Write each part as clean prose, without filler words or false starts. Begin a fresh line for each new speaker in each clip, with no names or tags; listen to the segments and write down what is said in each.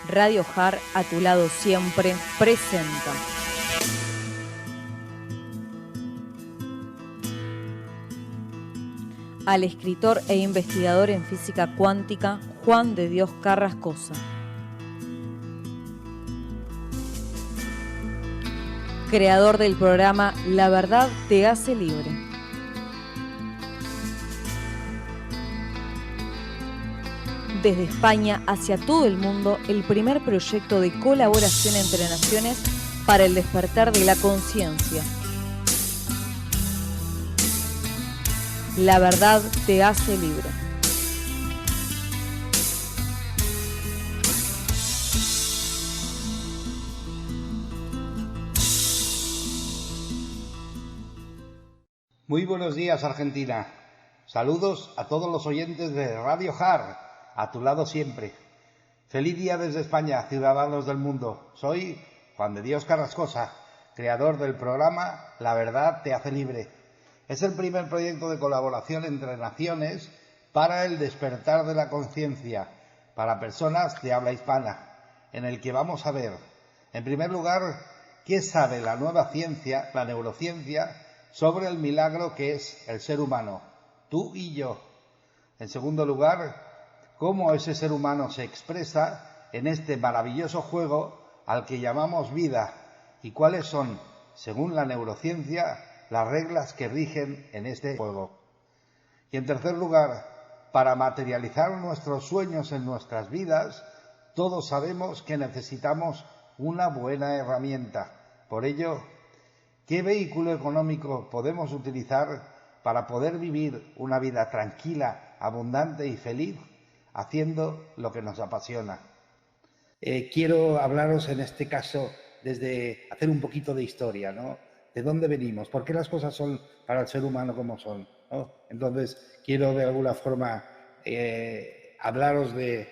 Radio JAR, a tu lado siempre, presenta. Al escritor e investigador en física cuántica, Juan de Dios Carrascosa. Creador del programa La Verdad te hace libre. Desde España hacia todo el mundo, el primer proyecto de colaboración entre naciones para el despertar de la conciencia. La verdad te hace libre.
Muy buenos días, Argentina. Saludos a todos los oyentes de Radio JAR, a tu lado siempre. Feliz día desde España, ciudadanos del mundo. Soy Juan de Dios Carrascosa, creador del programa La Verdad te hace libre. Es el primer proyecto de colaboración entre naciones para el despertar de la conciencia, para personas de habla hispana, en el que vamos a ver, en primer lugar, qué sabe la nueva ciencia, la neurociencia, sobre el milagro que es el ser humano, tú y yo. En segundo lugar, cómo ese ser humano se expresa en este maravilloso juego al que llamamos vida y cuáles son, según la neurociencia, las reglas que rigen en este juego. Y en tercer lugar, para materializar nuestros sueños en nuestras vidas, todos sabemos que necesitamos una buena herramienta. Por ello, ¿qué vehículo económico podemos utilizar para poder vivir una vida tranquila, abundante y feliz, haciendo lo que nos apasiona? Quiero hablaros en este caso desde hacer un poquito de historia, ¿no? ¿De dónde venimos? ¿Por qué las cosas son para el ser humano como son, ¿no? Entonces, quiero de alguna forma hablaros de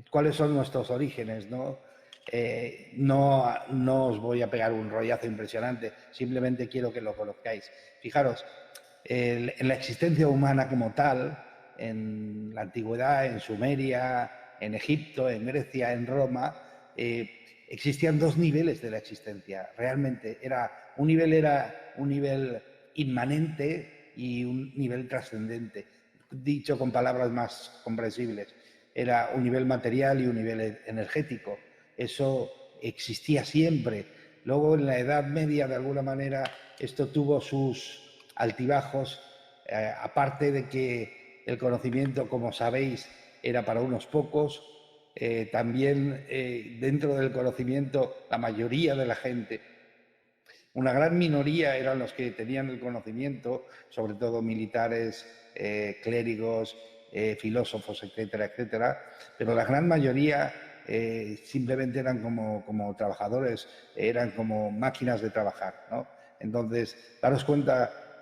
cuáles son nuestros orígenes, ¿no? No os voy a pegar un rollazo impresionante, simplemente quiero que lo conozcáis. Fijaros, en la existencia humana como tal, en la antigüedad, en Sumeria, en Egipto, en Grecia, en Roma, existían dos niveles de la existencia. Realmente un nivel era un nivel inmanente y un nivel trascendente. Dicho con palabras más comprensibles, era un nivel material y un nivel energético. Eso existía siempre. Luego, en la Edad Media, de alguna manera, esto tuvo sus altibajos, aparte de que el conocimiento, como sabéis, era para unos pocos. También dentro del conocimiento, la mayoría de la gente, una gran minoría eran los que tenían el conocimiento, sobre todo militares, clérigos, filósofos, etcétera, etcétera, pero la gran mayoría simplemente eran como trabajadores, eran como máquinas de trabajar, ¿no? Entonces, daros cuenta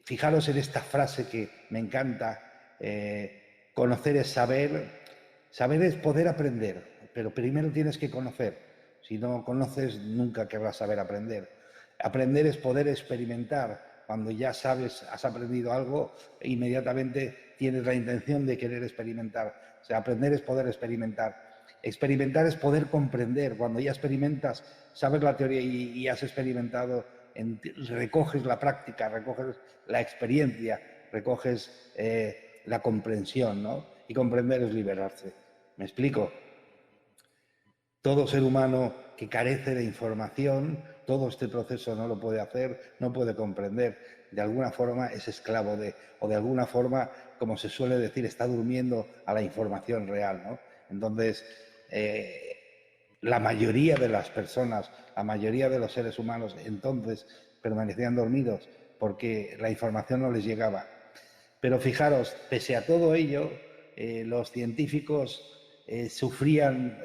fijaros en esta frase que me encanta, conocer es saber, saber es poder aprender, pero primero tienes que conocer. Si no conoces, nunca querrás saber aprender. Aprender es poder experimentar. Cuando ya sabes, has aprendido algo, inmediatamente tienes la intención de querer experimentar. O sea, aprender es poder experimentar. Experimentar es poder comprender. Cuando ya experimentas, sabes la teoría y has experimentado, recoges la práctica, recoges la experiencia, recoges la comprensión, ¿no? Y comprender es liberarse. ¿Me explico? Todo ser humano que carece de información, todo este proceso no lo puede hacer, no puede comprender. De alguna forma es esclavo o de alguna forma, como se suele decir, está durmiendo a la información real, ¿no? Entonces, la mayoría de las personas, la mayoría de los seres humanos, entonces permanecían dormidos porque la información no les llegaba. Pero fijaros, pese a todo ello, los científicos sufrían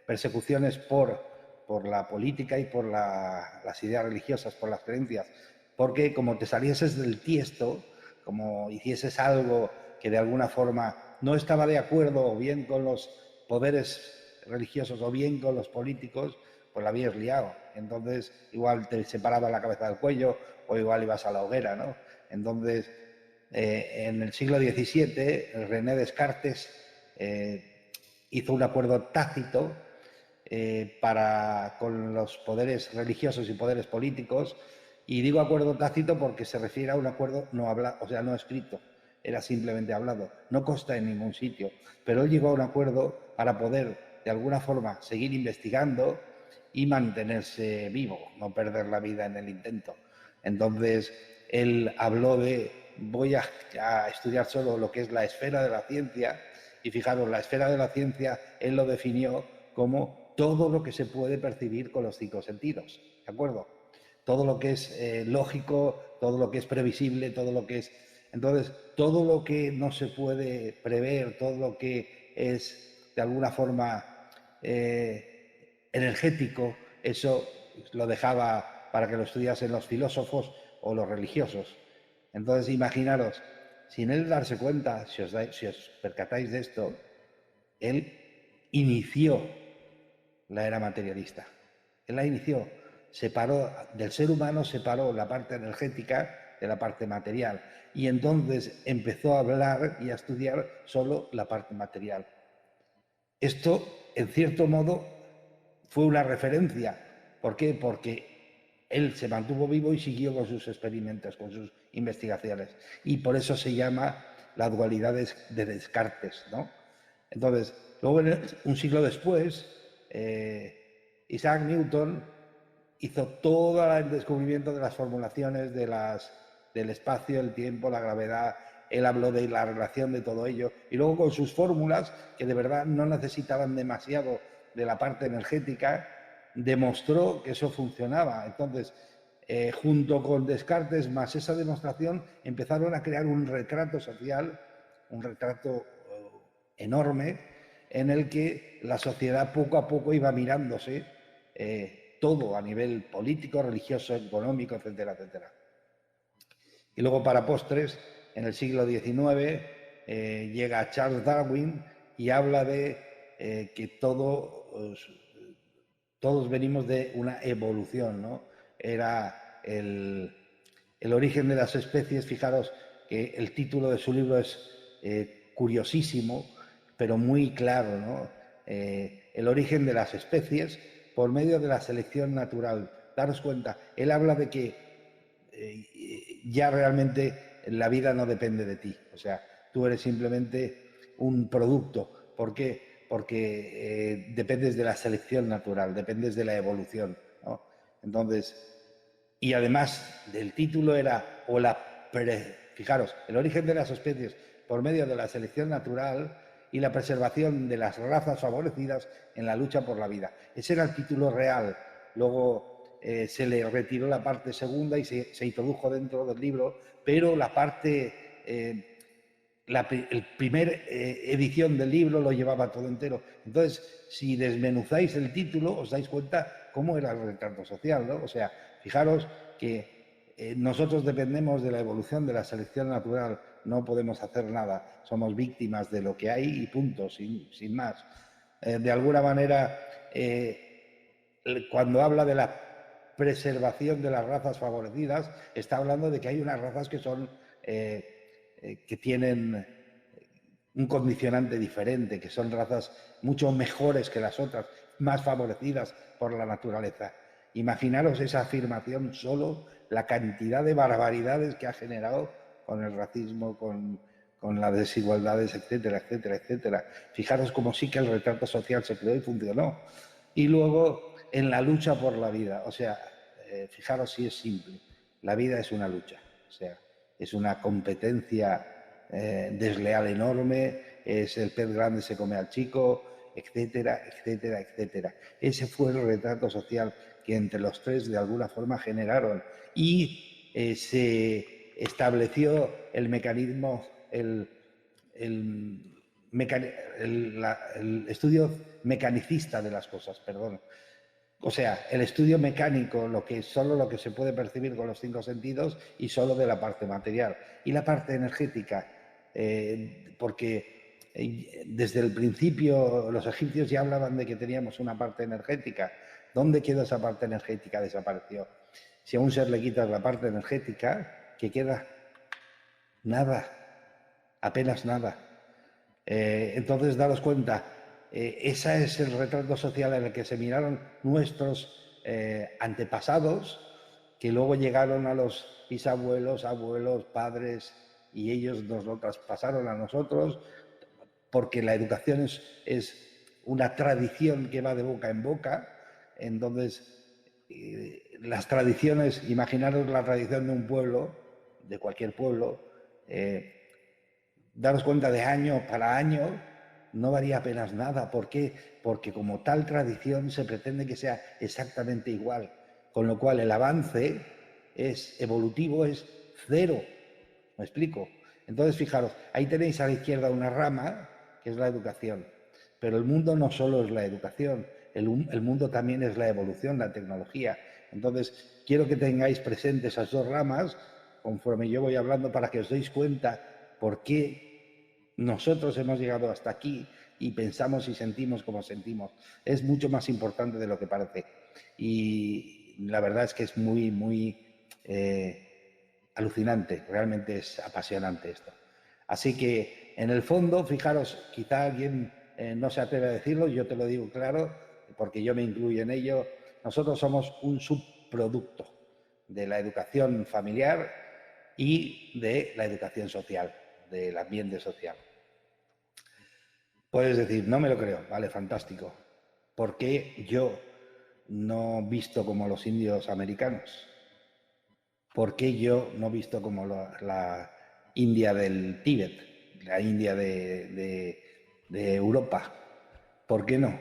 persecuciones por la política y por las ideas religiosas, por las creencias, porque como te salieses del tiesto, como hicieses algo que de alguna forma no estaba de acuerdo o bien con los poderes religiosos o bien con los políticos, pues la habías liado. Entonces igual te separaba la cabeza del cuello o igual ibas a la hoguera, ¿no? Entonces, en el siglo XVII, René Descartes hizo un acuerdo tácito con los poderes religiosos y poderes políticos, y digo acuerdo tácito porque se refiere a un acuerdo no hablado, o sea, no escrito, era simplemente hablado, no consta en ningún sitio, pero él llegó a un acuerdo para poder de alguna forma seguir investigando y mantenerse vivo, no perder la vida en el intento. Entonces, él habló de voy a estudiar solo lo que es la esfera de la ciencia, y fijaros, la esfera de la ciencia él lo definió como todo lo que se puede percibir con los 5 sentidos, ¿de acuerdo? Todo lo que es lógico, todo lo que es previsible, todo lo que es... Entonces, todo lo que no se puede prever, todo lo que es de alguna forma energético, eso lo dejaba para que lo estudiasen los filósofos o los religiosos. Entonces, imaginaros, sin él darse cuenta, si os percatáis de esto, él inició la era materialista. Él la inició, separó del ser humano, separó la parte energética de la parte material, y entonces empezó a hablar y a estudiar solo la parte material. Esto, en cierto modo, fue una referencia. ¿Por qué? Porque él se mantuvo vivo y siguió con sus experimentos, con sus investigaciones. Y por eso se llama la dualidad de Descartes, ¿no? Entonces, luego, un siglo después, Isaac Newton hizo todo el descubrimiento de las formulaciones del espacio, el tiempo, la gravedad. Él habló de la relación de todo ello, y luego con sus fórmulas, que de verdad no necesitaban demasiado de la parte energética, demostró que eso funcionaba. Entonces, junto con Descartes, más esa demostración, empezaron a crear un retrato social, un retrato enorme, en el que la sociedad poco a poco iba mirándose, todo a nivel político, religioso, económico, etcétera, etcétera. Y luego, para postres, en el siglo XIX, llega Charles Darwin y habla de que todos venimos de una evolución, ¿no? Era el origen de las especies. Fijaros que el título de su libro es curiosísimo, pero muy claro, ¿no? El origen de las especies por medio de la selección natural. Daros cuenta, él habla de que ya realmente la vida no depende de ti, o sea, tú eres simplemente un producto. ¿Por qué? Porque dependes de la selección natural, dependes de la evolución, ¿no? Entonces, y además del título era, fijaros, el origen de las especies por medio de la selección natural y la preservación de las razas favorecidas en la lucha por la vida. Ese era el título real. Luego se le retiró la parte segunda y se introdujo dentro del libro, pero la parte, el primer edición del libro lo llevaba todo entero. Entonces, si desmenuzáis el título, os dais cuenta cómo era el retrato social, ¿no? O sea, fijaros que nosotros dependemos de la evolución, de la selección natural, no podemos hacer nada, somos víctimas de lo que hay y punto, sin más. De alguna manera, cuando habla de la preservación de las razas favorecidas, está hablando de que hay unas razas que son que tienen un condicionante diferente, que son razas mucho mejores que las otras, más favorecidas por la naturaleza. Imaginaros esa afirmación, solo la cantidad de barbaridades que ha generado con el racismo, con las desigualdades, etcétera, etcétera, etcétera. Fijaros cómo sí que el retrato social se creó y funcionó. Y luego, en la lucha por la vida, o sea, fijaros si es simple, la vida es una lucha, o sea, es una competencia desleal enorme, es el pez grande se come al chico, etcétera, etcétera, etcétera. Ese fue el retrato social que entre los tres de alguna forma generaron, y se estableció el mecanismo, el estudio mecanicista de las cosas, perdón. O sea, el estudio mecánico, solo lo que se puede percibir con los 5 sentidos y solo de la parte material. Y la parte energética, porque desde el principio los egipcios ya hablaban de que teníamos una parte energética. ¿Dónde quedó esa parte energética? Desapareció. Si a un ser le quitas la parte energética, ¿qué queda? Nada, apenas nada. Entonces, daros cuenta, ese es el retrato social en el que se miraron nuestros antepasados, que luego llegaron a los bisabuelos, abuelos, padres, y ellos nos lo traspasaron a nosotros, porque la educación es una tradición que va de boca en boca. Entonces, las tradiciones, imaginaros la tradición de un pueblo, de cualquier pueblo, daros cuenta de año para año, no varía apenas nada. ¿Por qué? Porque como tal tradición se pretende que sea exactamente igual, con lo cual el avance es evolutivo, es cero. ¿Me explico? Entonces, fijaros, ahí tenéis a la izquierda una rama, que es la educación. Pero el mundo no solo es la educación, el mundo también es la evolución, la tecnología. Entonces, quiero que tengáis presentes esas dos ramas, conforme yo voy hablando, para que os deis cuenta por qué nosotros hemos llegado hasta aquí y pensamos y sentimos como sentimos. Es mucho más importante de lo que parece. Y la verdad es que es muy alucinante, realmente es apasionante esto. Así que, en el fondo, fijaros, quizá alguien no se atreve a decirlo, yo te lo digo claro, porque yo me incluyo en ello, nosotros somos un subproducto de la educación familiar y de la educación social, del ambiente social. Puedes decir, no me lo creo, vale, fantástico. ¿Por qué yo no visto como los indios americanos? ¿Por qué yo no visto como la India del Tíbet, la India de Europa? ¿Por qué no?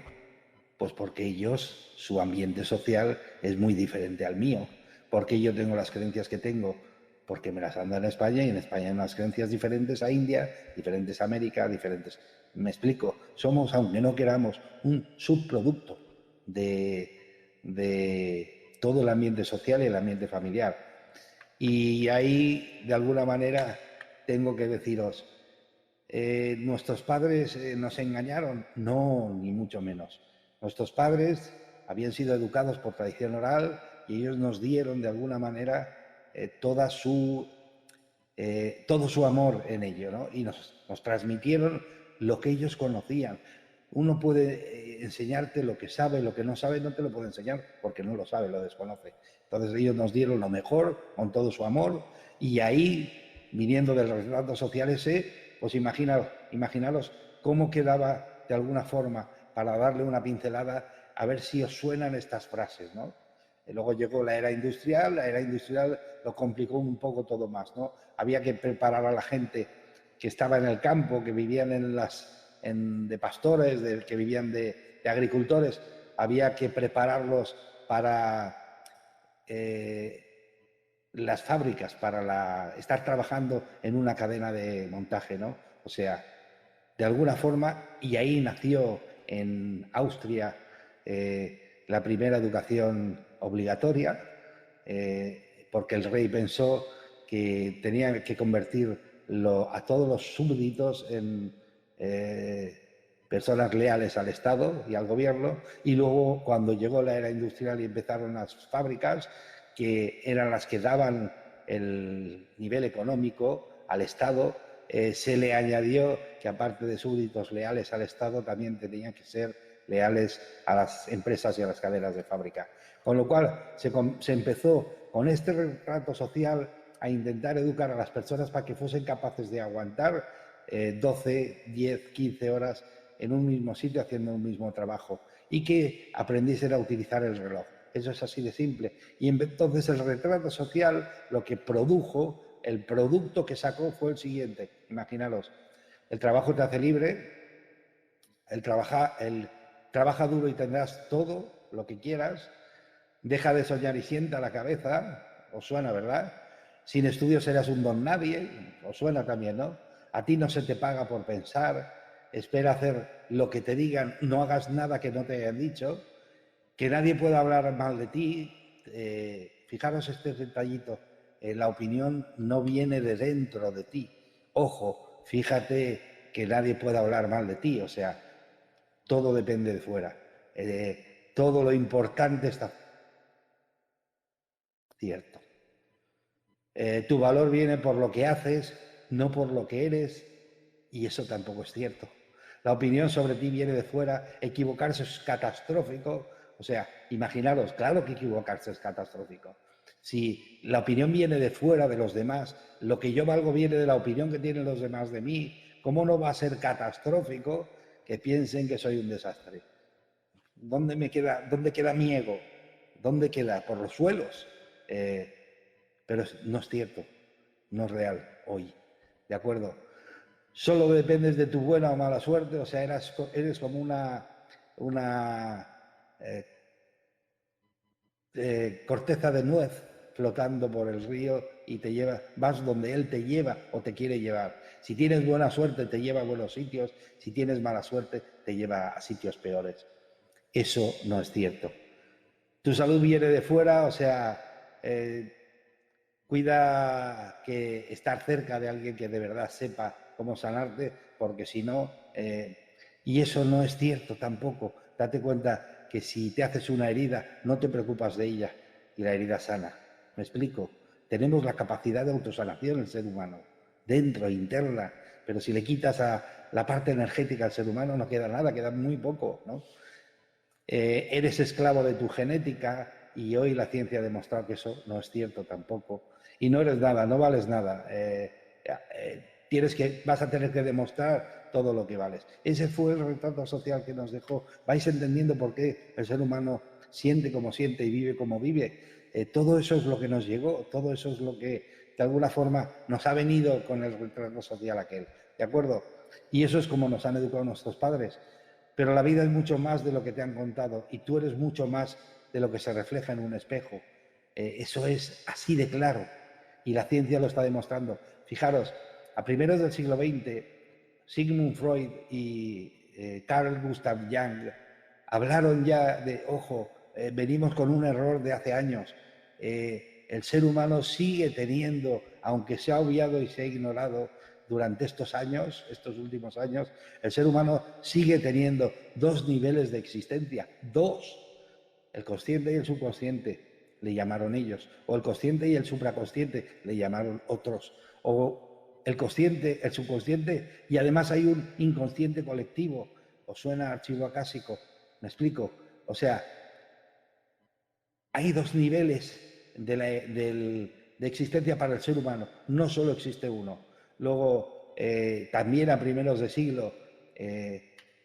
Pues porque ellos, su ambiente social es muy diferente al mío. Porque yo tengo las creencias que tengo, porque me las han dado en España, y en España hay unas creencias diferentes a India, diferentes a América, diferentes. Me explico, somos, aunque no queramos, un subproducto de todo el ambiente social y el ambiente familiar. Y ahí, de alguna manera, tengo que deciros, ¿nuestros padres nos engañaron? No, ni mucho menos. Nuestros padres habían sido educados por tradición oral y ellos nos dieron, de alguna manera, todo su amor en ello, ¿no? Y nos transmitieron lo que ellos conocían. Uno puede enseñarte lo que sabe, lo que no sabe no te lo puede enseñar porque no lo sabe, lo desconoce. Entonces ellos nos dieron lo mejor con todo su amor, y ahí, viniendo del retrato social ese, pues imaginaros cómo quedaba de alguna forma, para darle una pincelada, a ver si os suenan estas frases, ¿no? Luego llegó la era industrial lo complicó un poco todo más, ¿no? Había que preparar a la gente que estaba en el campo, que vivían de pastores, que vivían de agricultores, había que prepararlos para las fábricas, para estar trabajando en una cadena de montaje, ¿no? O sea, de alguna forma, y ahí nació en Austria la primera educación obligatoria, porque el rey pensó que tenía que convertir a todos los súbditos en personas leales al Estado y al gobierno, y luego, cuando llegó la era industrial y empezaron las fábricas, que eran las que daban el nivel económico al Estado, se le añadió que, aparte de súbditos leales al Estado, también tenían que ser leales a las empresas y a las cadenas de fábrica. Con lo cual se empezó con este retrato social a intentar educar a las personas para que fuesen capaces de aguantar 12, 10, 15 horas en un mismo sitio haciendo un mismo trabajo, y que aprendiesen a utilizar el reloj. Eso es así de simple. Y entonces el retrato social, lo que produjo, el producto que sacó, fue el siguiente. Imaginaros, el trabajo te hace libre, trabaja duro y tendrás todo lo que quieras, deja de soñar y sienta la cabeza, os suena, ¿verdad? Sin estudios serás un don nadie, os suena también, ¿no? A ti no se te paga por pensar, espera hacer lo que te digan, no hagas nada que no te hayan dicho, que nadie pueda hablar mal de ti. Fijaros este detallito, la opinión no viene de dentro de ti. Ojo, fíjate que nadie pueda hablar mal de ti, o sea, todo depende de fuera. Todo lo importante está cierto. Tu valor viene por lo que haces, no por lo que eres, y eso tampoco es cierto. La opinión sobre ti viene de fuera, equivocarse es catastrófico. O sea, imaginaros, claro que equivocarse es catastrófico. Si la opinión viene de fuera de los demás, lo que yo valgo viene de la opinión que tienen los demás de mí, ¿cómo no va a ser catastrófico que piensen que soy un desastre? ¿Dónde queda mi ego? ¿Dónde queda? Por los suelos. Pero no es cierto, no es real hoy. ¿De acuerdo? Solo dependes de tu buena o mala suerte, o sea, eres como una corteza de nuez flotando por el río y vas donde él te lleva o te quiere llevar. Si tienes buena suerte, te lleva a buenos sitios, si tienes mala suerte, te lleva a sitios peores. Eso no es cierto. Tu salud viene de fuera, o sea, cuida que estar cerca de alguien que de verdad sepa cómo sanarte, porque si no, y eso no es cierto tampoco. Date cuenta que si te haces una herida, no te preocupas de ella y la herida sana. ¿Me explico? Tenemos la capacidad de autosanación el ser humano, dentro, interna, pero si le quitas a la parte energética al ser humano no queda nada, queda muy poco, ¿no? Eres esclavo de tu genética y hoy la ciencia ha demostrado que eso no es cierto tampoco. Y no eres nada, no vales nada. Vas a tener que demostrar todo lo que vales. Ese fue el retrato social que nos dejó. Vais entendiendo por qué el ser humano siente como siente y vive como vive. Todo eso es lo que nos llegó, todo eso es lo que de alguna forma nos ha venido con el retrato social aquel. ¿De acuerdo? Y eso es como nos han educado nuestros padres. Pero la vida es mucho más de lo que te han contado y tú eres mucho más de lo que se refleja en un espejo. Eso es así de claro y la ciencia lo está demostrando. Fijaros, a primeros del siglo XX, Sigmund Freud y Carl Gustav Jung hablaron ya de, ojo, venimos con un error de hace años. El ser humano sigue teniendo, aunque se ha obviado y se ha ignorado, durante estos años, estos últimos años, el ser humano sigue teniendo dos niveles de existencia, dos. El consciente y el subconsciente, le llamaron ellos, o el consciente y el supraconsciente, le llamaron otros, o el consciente, el subconsciente, y además hay un inconsciente colectivo. ¿Os suena archivo acásico? ¿Me explico? O sea, hay dos niveles de existencia para el ser humano, no solo existe uno. Luego, también a primeros de siglo,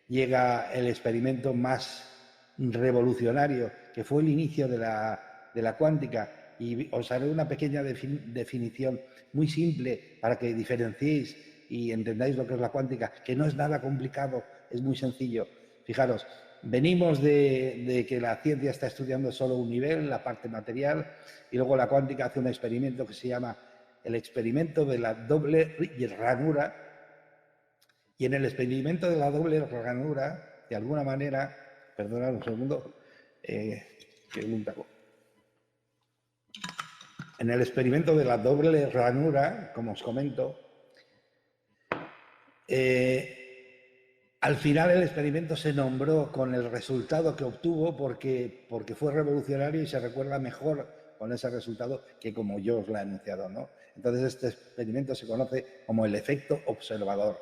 llega el experimento más revolucionario, que fue el inicio de la cuántica. Y os haré una pequeña definición muy simple para que diferenciéis y entendáis lo que es la cuántica, que no es nada complicado, es muy sencillo. Fijaros, venimos de que la ciencia está estudiando solo un nivel, la parte material, y luego la cuántica hace un experimento que se llama el experimento de la doble ranura, y en el experimento de la doble ranura, de alguna manera, perdonad un segundo, en el experimento de la doble ranura, como os comento, al final el experimento se nombró con el resultado que obtuvo porque fue revolucionario y se recuerda mejor con ese resultado que como yo os lo he anunciado, ¿no? Entonces este experimento se conoce como el efecto observador.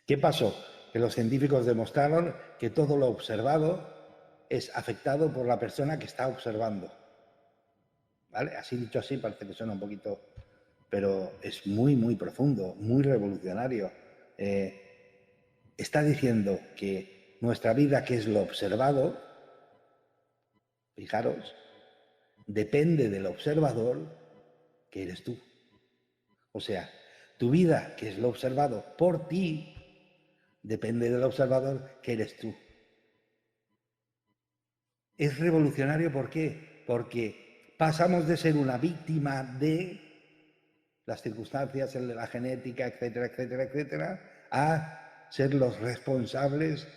¿Qué pasó? Que los científicos demostraron que todo lo observado es afectado por la persona que está observando. ¿Vale? Así dicho así parece que suena un poquito, pero es muy, muy profundo, muy revolucionario. Está diciendo que nuestra vida, que es lo observado, fijaros, depende del observador, que eres tú. O sea, tu vida, que es lo observado por ti, depende del observador, que eres tú. Es revolucionario, ¿por qué? Porque pasamos de ser una víctima de las circunstancias, de la genética, etcétera, etcétera, etcétera, a ser los responsables,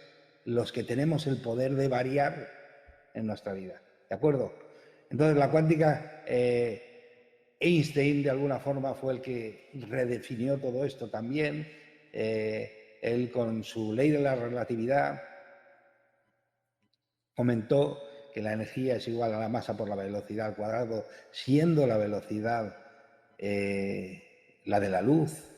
los que tenemos el poder de variar en nuestra vida. ¿De acuerdo? Entonces la cuántica, Einstein de alguna forma fue el que redefinió todo esto también. Él con su ley de la relatividad comentó que la energía es igual a la masa por la velocidad al cuadrado, siendo la velocidad la de la luz.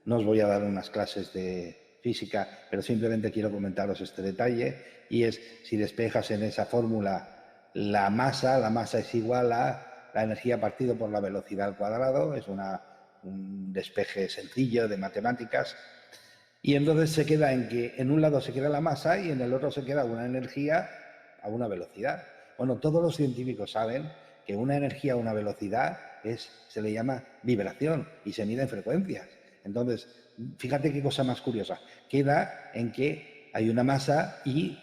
No os voy a dar unas clases de física, pero simplemente quiero comentaros este detalle, y es, si despejas en esa fórmula la masa es igual a la energía partido por la velocidad al cuadrado, es un despeje sencillo de matemáticas, y entonces se queda en que en un lado se queda la masa y en el otro se queda una energía a una velocidad. Bueno, todos los científicos saben que una energía a una velocidad se le llama vibración y se mide en frecuencias. Entonces, fíjate qué cosa más curiosa. Queda en que hay una masa y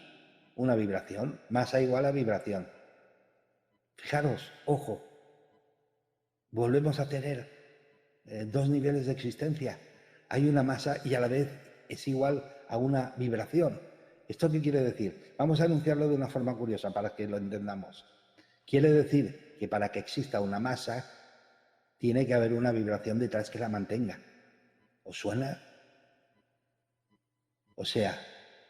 una vibración. Masa igual a vibración. Fijaros, ojo, volvemos a tener dos niveles de existencia. Hay una masa y a la vez es igual a una vibración. ¿Esto qué quiere decir? Vamos a enunciarlo de una forma curiosa para que lo entendamos. Quiere decir que para que exista una masa tiene que haber una vibración detrás que la mantenga. ¿Os suena? O sea,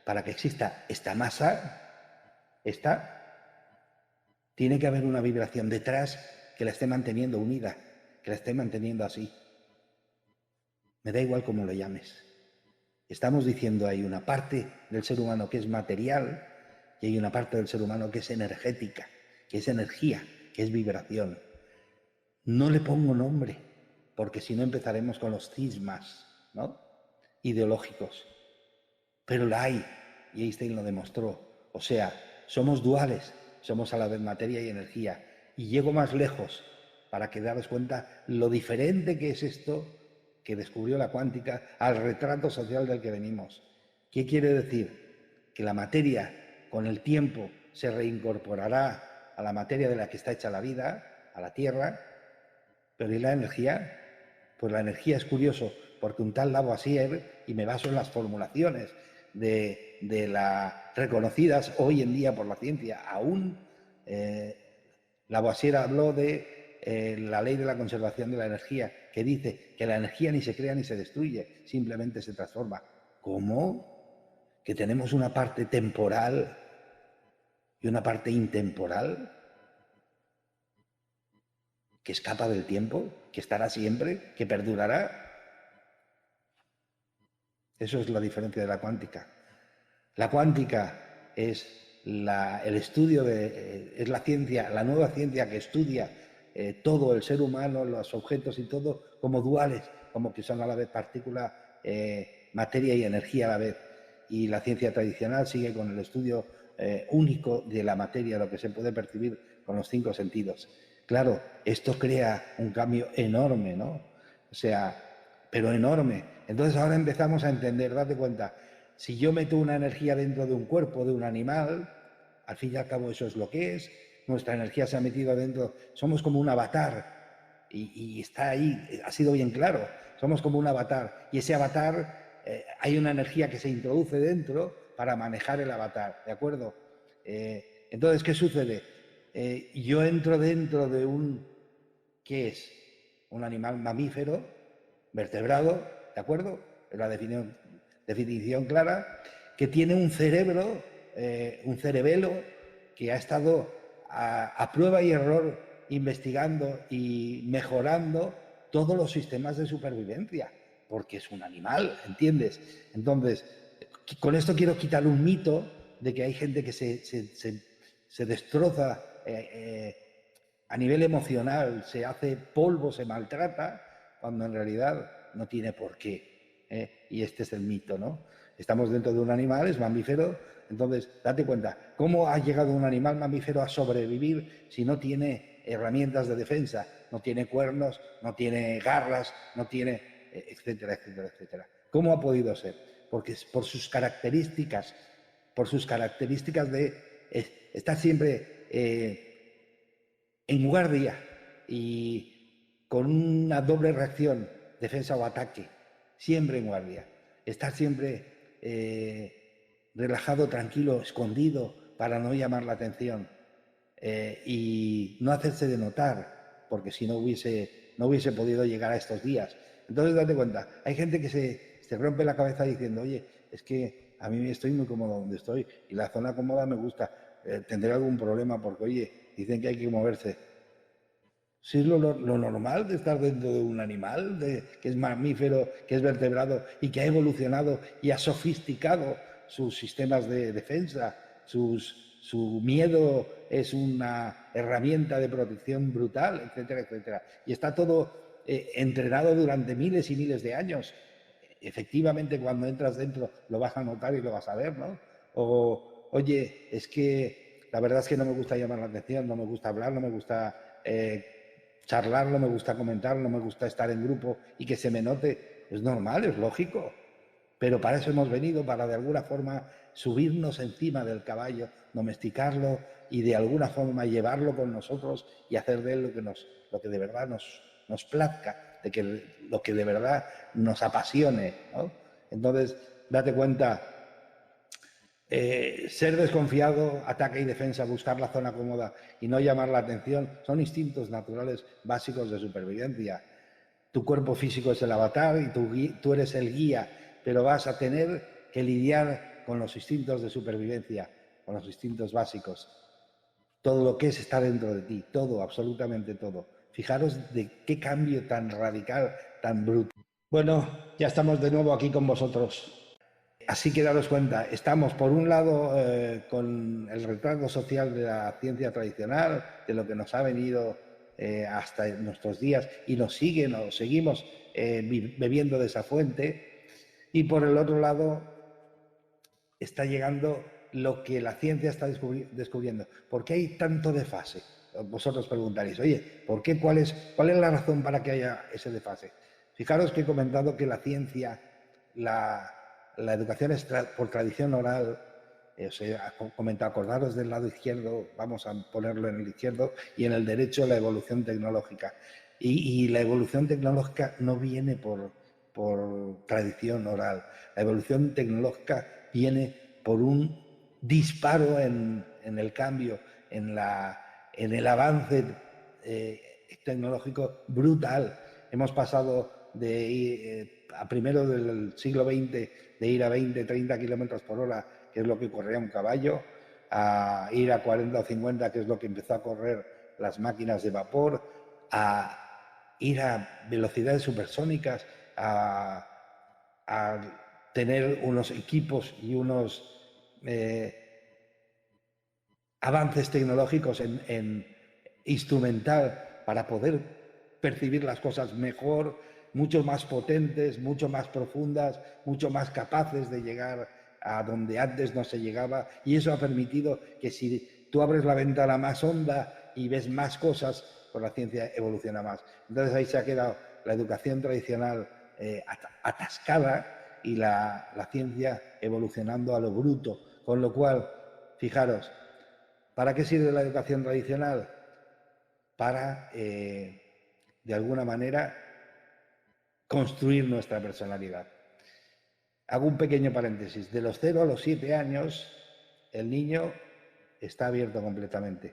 para que exista esta masa, tiene que haber una vibración detrás que la esté manteniendo unida, que la esté manteniendo así. Me da igual cómo lo llames. Estamos diciendo hay una parte del ser humano que es material y hay una parte del ser humano que es energética, que es energía, que es vibración. No le pongo nombre, porque si no empezaremos con los cismas, ¿no?, ideológicos. Pero la hay, y Einstein lo demostró. O sea, somos duales, somos a la vez materia y energía. Y llego más lejos para que daros cuenta lo diferente que es esto que descubrió la cuántica al retrato social del que venimos. ¿Qué quiere decir? Que la materia, con el tiempo, se reincorporará a la materia de la que está hecha la vida, a la Tierra. Pero ¿y la energía? Pues la energía es curioso, porque un tal Lavoisier, y me baso en las formulaciones de las reconocidas hoy en día por la ciencia, aún Lavoisier habló de la ley de la conservación de la energía, que dice que la energía ni se crea ni se destruye, simplemente se transforma. ¿Cómo? ¿Que tenemos una parte temporal y una parte intemporal? ¿Que escapa del tiempo? ¿Que estará siempre? ¿Que perdurará? Eso es la diferencia de la cuántica. La cuántica es el estudio es la ciencia, la nueva ciencia que estudia todo el ser humano, los objetos y todo como duales, como que son a la vez partícula, materia y energía a la vez. Y la ciencia tradicional sigue con el estudio único de la materia, lo que se puede percibir con los 5 sentidos. Claro, esto crea un cambio enorme, ¿no? O sea, pero enorme. Entonces ahora empezamos a entender, date cuenta, si yo meto una energía dentro de un cuerpo de un animal, al fin y al cabo eso es lo que es, nuestra energía se ha metido dentro, somos como un avatar, y está ahí, ha sido bien claro, somos como un avatar, y ese avatar, hay una energía que se introduce dentro para manejar el avatar, ¿de acuerdo? Entonces, ¿qué sucede? Yo entro dentro de ¿qué es? Un animal mamífero, vertebrado, ¿de acuerdo? Es la definición clara, que tiene un cerebro, un cerebelo, que ha estado a prueba y error investigando y mejorando todos los sistemas de supervivencia, porque es un animal, ¿entiendes? Entonces, con esto quiero quitar un mito de que hay gente que se destroza a nivel emocional, se hace polvo, se maltrata, cuando en realidad no tiene por qué. Y este es el mito, ¿no? Estamos dentro de un animal, es mamífero, entonces date cuenta, ¿cómo ha llegado un animal mamífero a sobrevivir si no tiene herramientas de defensa? No tiene cuernos, no tiene garras, no tiene, etcétera, etcétera, etcétera. ¿Cómo ha podido ser? Porque es por sus características de estar siempre en guardia y con una doble reacción, defensa o ataque, siempre en guardia, estar siempre relajado, tranquilo, escondido para no llamar la atención y no hacerse de notar, porque si no hubiese podido llegar a estos días. Entonces date cuenta, hay gente que se rompe la cabeza diciendo, oye, es que a mí estoy muy cómodo donde estoy y la zona cómoda me gusta, tendré algún problema porque, oye, dicen que hay que moverse. Si es lo normal de estar dentro de un animal, que es mamífero, que es vertebrado y que ha evolucionado y ha sofisticado sus sistemas de defensa, su miedo es una herramienta de protección brutal, etcétera, etcétera. Y está todo entrenado durante miles y miles de años. Efectivamente, cuando entras dentro lo vas a notar y lo vas a ver, ¿no? O, oye, es que la verdad es que no me gusta llamar la atención, no me gusta hablar, no me gusta charlar, no me gusta comentar, no me gusta estar en grupo y que se me note. Es normal, es lógico. Pero para eso hemos venido, para de alguna forma subirnos encima del caballo, domesticarlo y de alguna forma llevarlo con nosotros y hacer de él lo que de verdad nos plazca, lo que de verdad nos apasione, ¿no? Entonces, date cuenta, ser desconfiado, ataque y defensa, buscar la zona cómoda y no llamar la atención son instintos naturales básicos de supervivencia. Tu cuerpo físico es el avatar y tú eres el guía, pero vas a tener que lidiar con los instintos de supervivencia, con los instintos básicos. Todo lo que está dentro de ti, todo, absolutamente todo. Fijaros de qué cambio tan radical, tan brutal. Bueno, ya estamos de nuevo aquí con vosotros. Así que daros cuenta, estamos por un lado con el retrato social de la ciencia tradicional, de lo que nos ha venido hasta nuestros días y nos seguimos bebiendo de esa fuente, y por el otro lado está llegando lo que la ciencia está descubriendo. ¿Por qué hay tanto desfase? Vosotros preguntaréis, oye, ¿por qué? ¿Cuál es la razón para que haya ese desfase? Fijaros que he comentado que la ciencia, la educación es por tradición oral. Os he comentado, acordaros del lado izquierdo, vamos a ponerlo en el izquierdo, y en el derecho la evolución tecnológica. Y la evolución tecnológica no viene por tradición oral. La evolución tecnológica viene por un disparo en el cambio, en el avance tecnológico brutal. Hemos pasado a primero del siglo XX de ir a 20, 30 kilómetros por hora, que es lo que corría un caballo, a ir a 40 o 50, que es lo que empezó a correr las máquinas de vapor, a ir a velocidades supersónicas, a tener unos equipos y unos avances tecnológicos en instrumental para poder percibir las cosas mejor, mucho más potentes, mucho más profundas, mucho más capaces de llegar a donde antes no se llegaba, y eso ha permitido que si tú abres la ventana más honda y ves más cosas, pues la ciencia evoluciona más. Entonces ahí se ha quedado la educación tradicional atascada y la ciencia evolucionando a lo bruto, con lo cual, fijaros, ¿para qué sirve la educación tradicional? Para, de alguna manera, construir nuestra personalidad. Hago un pequeño paréntesis. De los 0 a los 7 años, el niño está abierto completamente.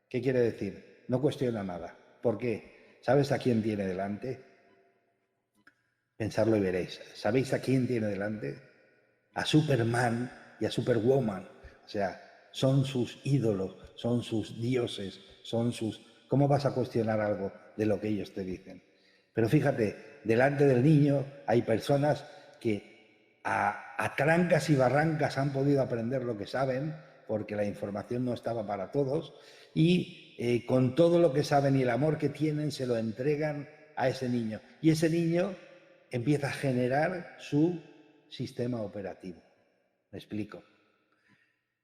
¿Qué quiere decir? No cuestiona nada. ¿Por qué? ¿Sabes a quién tiene delante? Pensadlo y veréis. ¿Sabéis a quién tiene delante? A Superman y a Superwoman. O sea, son sus ídolos, son sus dioses, son sus... ¿Cómo vas a cuestionar algo de lo que ellos te dicen? Pero fíjate, delante del niño hay personas que a trancas y barrancas han podido aprender lo que saben, porque la información no estaba para todos, y con todo lo que saben y el amor que tienen se lo entregan a ese niño. Y ese niño empieza a generar su sistema operativo. ¿Me explico?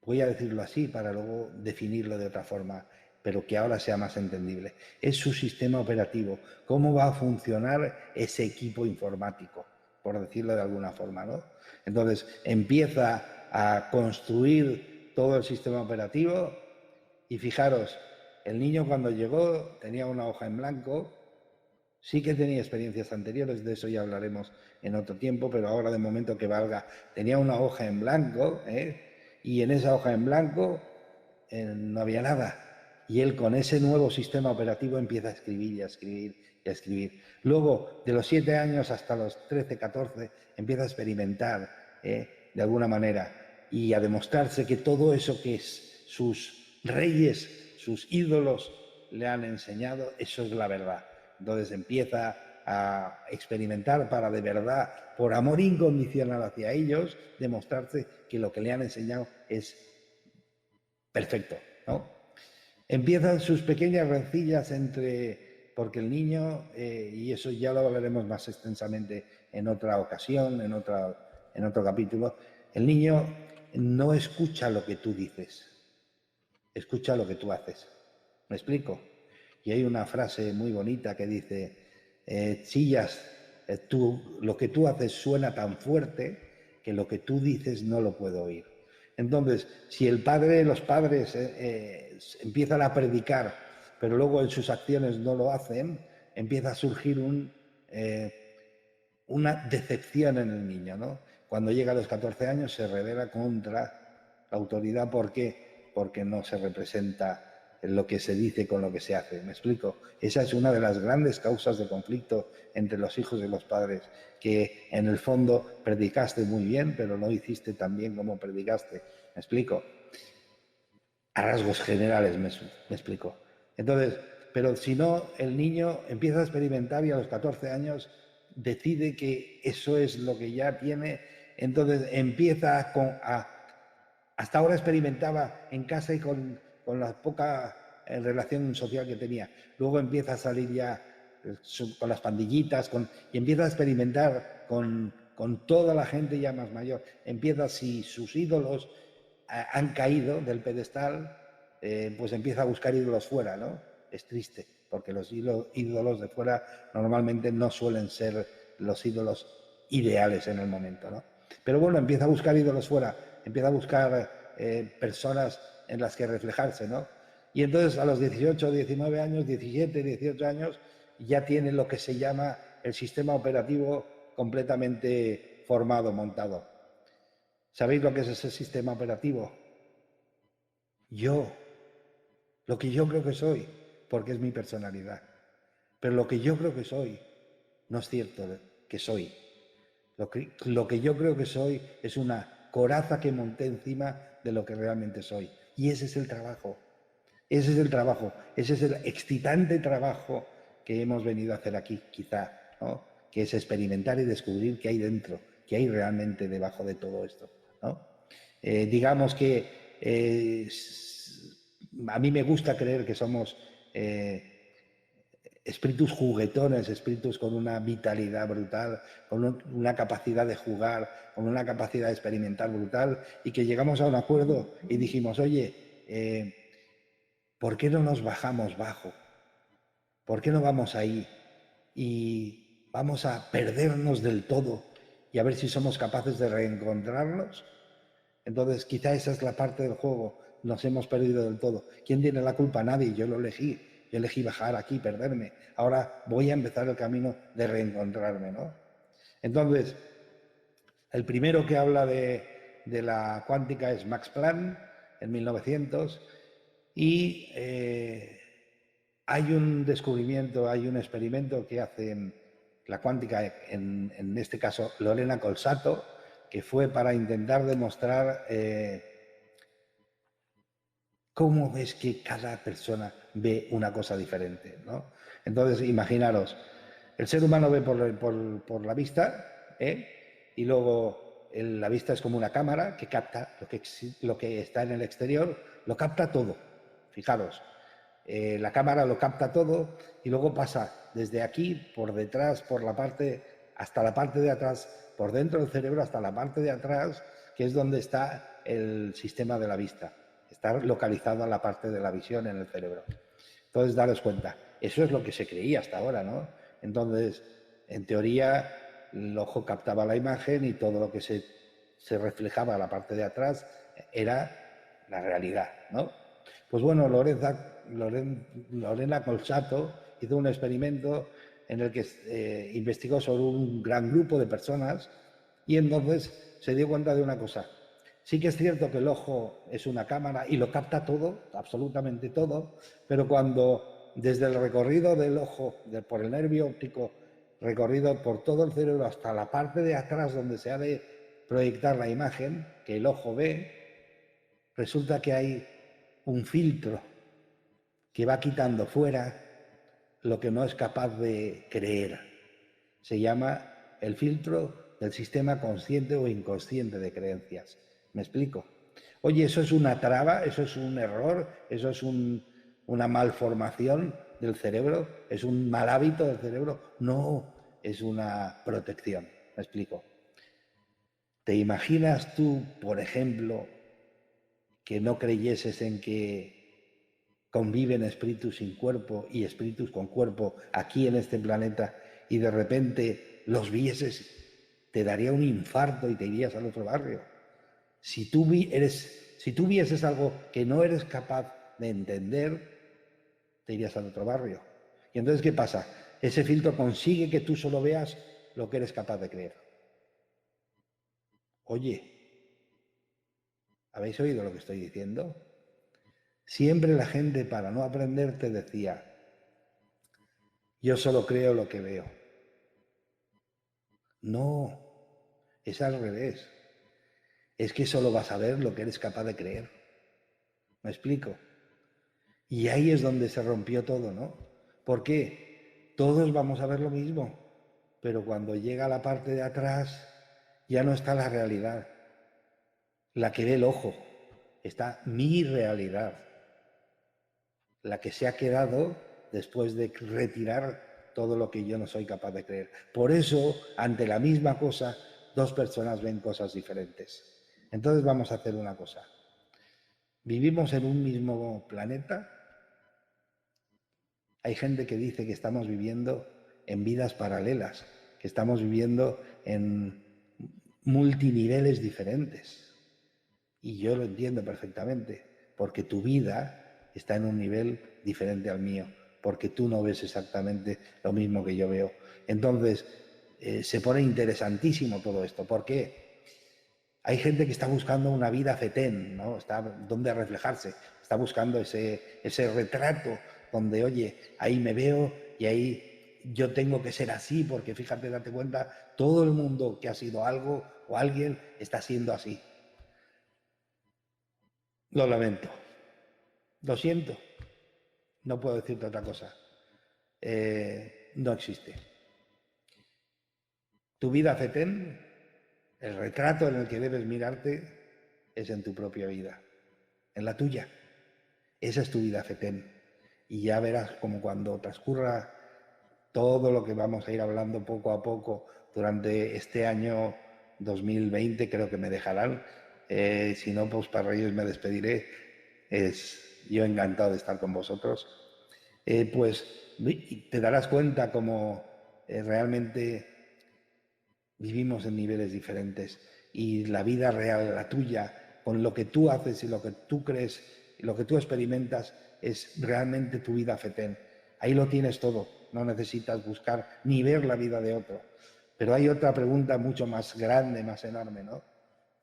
Voy a decirlo así para luego definirlo de otra forma, pero que ahora sea más entendible. Es su sistema operativo. ¿Cómo va a funcionar ese equipo informático? Por decirlo de alguna forma, ¿no? Entonces, empieza a construir todo el sistema operativo y fijaros, el niño cuando llegó tenía una hoja en blanco. Sí que tenía experiencias anteriores, de eso ya hablaremos en otro tiempo, pero ahora de momento que valga, tenía una hoja en blanco, y en esa hoja en blanco no había nada. Y él con ese nuevo sistema operativo empieza a escribir y a escribir y a escribir. Luego, de los 7 años hasta los 13, 14, empieza a experimentar de alguna manera y a demostrarse que todo eso que es sus reyes, sus ídolos, le han enseñado, eso es la verdad. Entonces empieza a experimentar para de verdad, por amor incondicional hacia ellos, demostrarse que lo que le han enseñado es perfecto, ¿no? Empiezan sus pequeñas rencillas porque el niño, y eso ya lo hablaremos más extensamente en otra ocasión, en otro capítulo, el niño no escucha lo que tú dices, escucha lo que tú haces. ¿Me explico? Y hay una frase muy bonita que dice, chillas, lo que tú haces suena tan fuerte que lo que tú dices no lo puedo oír. Entonces, si los padres empiezan a predicar, pero luego en sus acciones no lo hacen, empieza a surgir una decepción en el niño, ¿no? Cuando llega a los 14 años se revela contra la autoridad. ¿Por qué? Porque no se representa lo que se dice con lo que se hace. ¿Me explico? Esa es una de las grandes causas de conflicto entre los hijos y los padres, que en el fondo predicaste muy bien, pero no hiciste tan bien como predicaste. ¿Me explico? A rasgos generales me explico. Entonces, pero si no, el niño empieza a experimentar y a los 14 años decide que eso es lo que ya tiene, entonces empieza hasta ahora experimentaba en casa y con la poca relación social que tenía. Luego empieza a salir ya con las pandillitas y empieza a experimentar con toda la gente ya más mayor. Empieza, si sus ídolos han caído del pedestal, pues empieza a buscar ídolos fuera, ¿no? Es triste, porque los ídolos de fuera normalmente no suelen ser los ídolos ideales en el momento, ¿no? Pero bueno, empieza a buscar ídolos fuera, empieza a buscar personas en las que reflejarse, ¿no? Y entonces a los 18, 19 años, 17, 18 años, ya tiene lo que se llama el sistema operativo completamente formado, montado. ¿Sabéis lo que es ese sistema operativo? Lo que yo creo que soy, porque es mi personalidad. Pero lo que yo creo que soy, no es cierto que soy. Lo que yo creo que soy es una coraza que monté encima de lo que realmente soy. Y ese es el trabajo. Ese es el trabajo. Ese es el excitante trabajo que hemos venido a hacer aquí, quizá, ¿no? Que es experimentar y descubrir qué hay dentro, qué hay realmente debajo de todo esto, ¿no? Digamos que a mí me gusta creer que somos espíritus juguetones, espíritus con una vitalidad brutal, con una capacidad de jugar, con una capacidad de experimentar brutal, y que llegamos a un acuerdo y dijimos, oye, ¿por qué no nos bajamos bajo? ¿Por qué no vamos ahí y vamos a perdernos del todo y a ver si somos capaces de reencontrarnos? Entonces, quizá esa es la parte del juego. Nos hemos perdido del todo. ¿Quién tiene la culpa? Nadie. Yo lo elegí. Yo elegí bajar aquí, perderme. Ahora voy a empezar el camino de reencontrarme, ¿no? Entonces, el primero que habla de la cuántica es Max Planck, en 1900, y hay un descubrimiento, hay un experimento que hacen la cuántica, en este caso Lorena Colsato, que fue para intentar demostrar cómo es que cada persona ve una cosa diferente, ¿no? Entonces, imaginaros, el ser humano ve por la vista, y luego la vista es como una cámara que capta lo que está en el exterior, lo capta todo. Fijaros, la cámara lo capta todo y luego pasa desde aquí, por detrás, por la parte, hasta la parte de atrás, por dentro del cerebro hasta la parte de atrás, que es donde está el sistema de la vista. Está localizado en la parte de la visión en el cerebro. Entonces, daros cuenta, eso es lo que se creía hasta ahora, ¿no? Entonces, en teoría, el ojo captaba la imagen y todo lo que se reflejaba en la parte de atrás era la realidad, ¿no? Pues bueno, Lorena Colsato hizo un experimento en el que investigó sobre un gran grupo de personas y entonces se dio cuenta de una cosa. Sí que es cierto que el ojo es una cámara y lo capta todo, absolutamente todo, pero cuando desde el recorrido del ojo, por el nervio óptico, recorrido por todo el cerebro hasta la parte de atrás donde se ha de proyectar la imagen que el ojo ve, resulta que hay un filtro que va quitando fuera lo que no es capaz de creer. Se llama el filtro del sistema consciente o inconsciente de creencias. ¿Me explico? Oye, eso es una traba, eso es un error, eso es una malformación del cerebro, es un mal hábito del cerebro. No, es una protección. ¿Me explico? ¿Te imaginas tú, por ejemplo, que no creyeses en que conviven espíritus sin cuerpo y espíritus con cuerpo aquí en este planeta y de repente los vieses? Te daría un infarto y te irías al otro barrio. Si tú vieses algo que no eres capaz de entender, te irías al otro barrio. Y entonces, ¿qué pasa? Ese filtro consigue que tú solo veas lo que eres capaz de creer. Oye, ¿habéis oído lo que estoy diciendo? Siempre la gente, para no aprender, te decía, yo solo creo lo que veo. No, es al revés. Es que solo vas a ver lo que eres capaz de creer. ¿Me explico? Y ahí es donde se rompió todo, ¿no? ¿Por qué? Todos vamos a ver lo mismo, pero cuando llega la parte de atrás ya no está la realidad, la que ve el ojo, está mi realidad, la que se ha quedado después de retirar todo lo que yo no soy capaz de creer. Por eso, ante la misma cosa, dos personas ven cosas diferentes. Entonces vamos a hacer una cosa. Vivimos en un mismo planeta. Hay gente que dice que estamos viviendo en vidas paralelas, que estamos viviendo en multiniveles diferentes. Y yo lo entiendo perfectamente, porque tu vida está en un nivel diferente al mío, porque tú no ves exactamente lo mismo que yo veo. Entonces, se pone interesantísimo todo esto. ¿Por qué? Hay gente que está buscando una vida fetén, ¿no? Está donde reflejarse, está buscando ese retrato donde, oye, ahí me veo y ahí yo tengo que ser así, porque fíjate, date cuenta, todo el mundo que ha sido algo o alguien está siendo así. Lo lamento, lo siento, no puedo decirte otra cosa. No existe. Tu vida fetén, el retrato en el que debes mirarte, es en tu propia vida, en la tuya. Esa es tu vida fetén. Y ya verás como cuando transcurra todo lo que vamos a ir hablando poco a poco durante este año 2020, creo que me dejarán. Si no, pues para ellos me despediré. Yo encantado de estar con vosotros. Pues te darás cuenta como realmente vivimos en niveles diferentes y la vida real, la tuya, con lo que tú haces y lo que tú crees y lo que tú experimentas es realmente tu vida fetén. Ahí lo tienes todo, no necesitas buscar ni ver la vida de otro. Pero hay otra pregunta mucho más grande, más enorme, ¿no?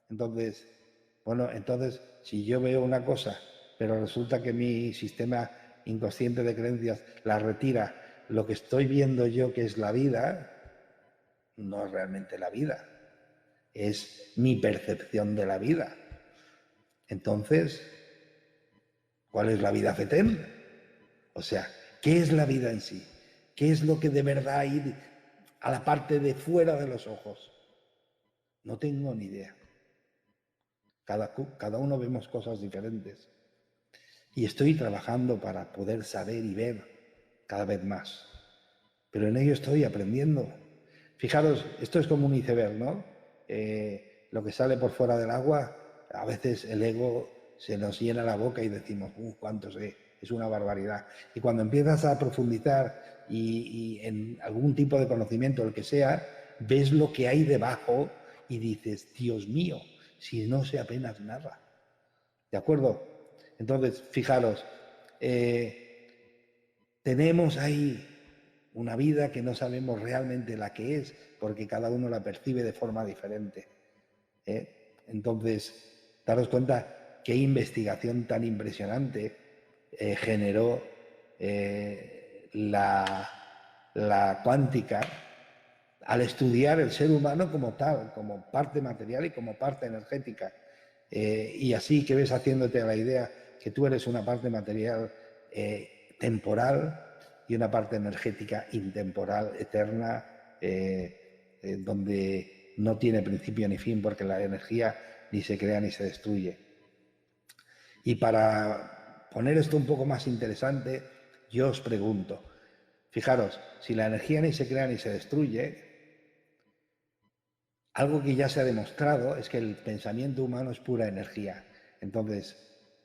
Entonces, si yo veo una cosa, pero resulta que mi sistema inconsciente de creencias la retira, lo que estoy viendo yo que es la vida, no es realmente la vida, es mi percepción de la vida. Entonces, ¿cuál es la vida fetén? O sea, ¿qué es la vida en sí? ¿Qué es lo que de verdad hay a la parte de fuera de los ojos? No tengo ni idea. Cada uno vemos cosas diferentes. Y estoy trabajando para poder saber y ver cada vez más. Pero en ello estoy aprendiendo. Fijaros, esto es como un iceberg, ¿no? Lo que sale por fuera del agua, a veces el ego se nos llena la boca y decimos, cuánto sé, es una barbaridad. Y cuando empiezas a profundizar y en algún tipo de conocimiento, el que sea, ves lo que hay debajo y dices, Dios mío, si no sé apenas nada. ¿De acuerdo? Entonces, fijaros, tenemos ahí una vida que no sabemos realmente la que es, porque cada uno la percibe de forma diferente. Entonces, daros cuenta qué investigación tan impresionante generó la cuántica al estudiar el ser humano como tal, como parte material y como parte energética. Y así que ves haciéndote la idea que tú eres una parte material temporal y una parte energética intemporal, eterna, donde no tiene principio ni fin, porque la energía ni se crea ni se destruye. Y para poner esto un poco más interesante, yo os pregunto, fijaros, si la energía ni se crea ni se destruye, algo que ya se ha demostrado es que el pensamiento humano es pura energía. Entonces,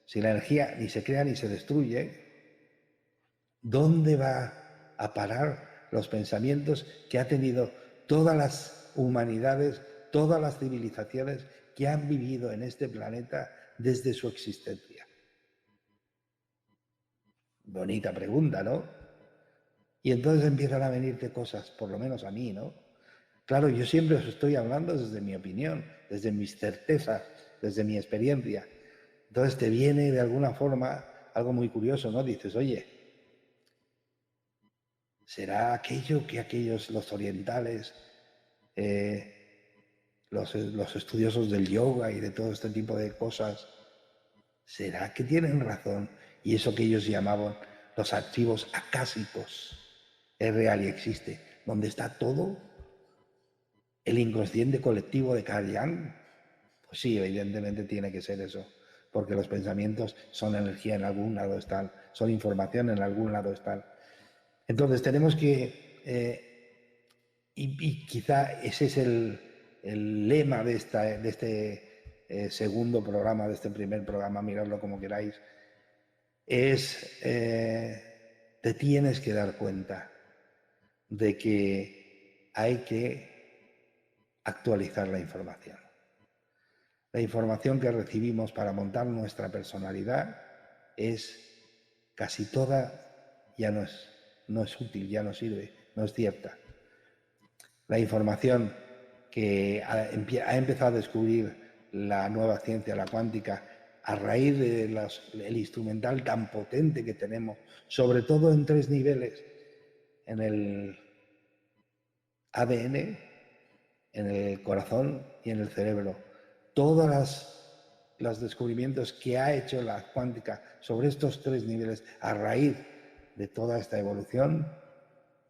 si la energía ni se crea ni se destruye, ¿dónde va a parar los pensamientos que ha tenido todas las humanidades, todas las civilizaciones que han vivido en este planeta desde su existencia? Bonita pregunta, ¿no? Y entonces empiezan a venirte cosas, por lo menos a mí, ¿no? Claro, yo siempre os estoy hablando desde mi opinión, desde mis certezas, desde mi experiencia. Entonces te viene de alguna forma algo muy curioso, ¿no? Dices, oye, ¿será aquello que los orientales, los estudiosos del yoga y de todo este tipo de cosas, será que tienen razón? Y eso que ellos llamaban los archivos acásicos es real y existe, donde está todo el inconsciente colectivo de Carl Jung. Pues sí, evidentemente tiene que ser eso, porque los pensamientos son energía, en algún lado están, son información, en algún lado están. Entonces tenemos que, y quizá ese es el lema de este segundo programa, de este primer programa, miradlo como queráis, es te tienes que dar cuenta de que hay que actualizar la información. La información que recibimos para montar nuestra personalidad es casi toda, ya no es útil, ya no sirve, no es cierta. La información que ha empezado a descubrir la nueva ciencia, la cuántica, a raíz del instrumental tan potente que tenemos, sobre todo en 3 niveles, en el ADN, en el corazón y en el cerebro. Todos los descubrimientos que ha hecho la cuántica sobre estos 3 niveles a raíz de toda esta evolución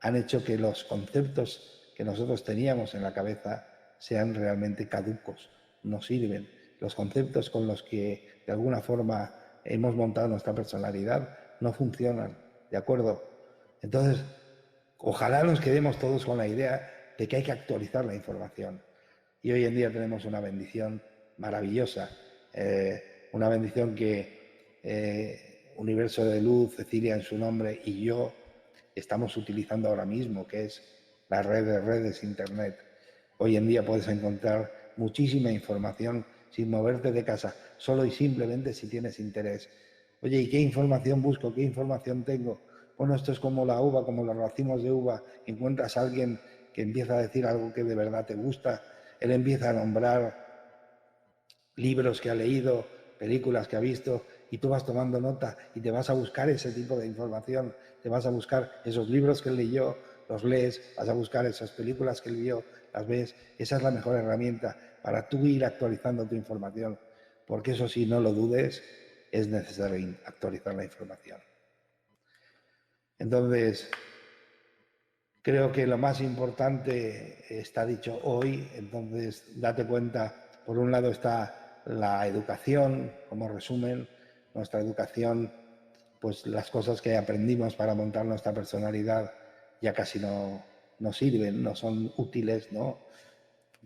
han hecho que los conceptos que nosotros teníamos en la cabeza sean realmente caducos, no sirven. Los conceptos con los que de alguna forma hemos montado nuestra personalidad no funcionan, ¿de acuerdo? Entonces, ojalá nos quedemos todos con la idea de que hay que actualizar la información. Y hoy en día tenemos una bendición maravillosa, una bendición que Universo de Luz, Cecilia en su nombre y yo estamos utilizando ahora mismo, que es la red de redes, Internet. Hoy en día puedes encontrar muchísima información sin moverte de casa, solo y simplemente si tienes interés. Oye, ¿y qué información busco? ¿Qué información tengo? Bueno, esto es como la uva, como los racimos de uva. Encuentras a alguien que empieza a decir algo que de verdad te gusta, él empieza a nombrar libros que ha leído, películas que ha visto, y tú vas tomando nota y te vas a buscar ese tipo de información, te vas a buscar esos libros que él leyó, los lees, vas a buscar esas películas que él vio, las ves. Esa es la mejor herramienta para tú ir actualizando tu información, porque eso sí, no lo dudes, es necesario actualizar la información. Entonces, creo que lo más importante está dicho hoy. Entonces, date cuenta, por un lado está la educación, como resumen, nuestra educación, pues las cosas que aprendimos para montar nuestra personalidad ya casi no sirven, no son útiles, ¿no?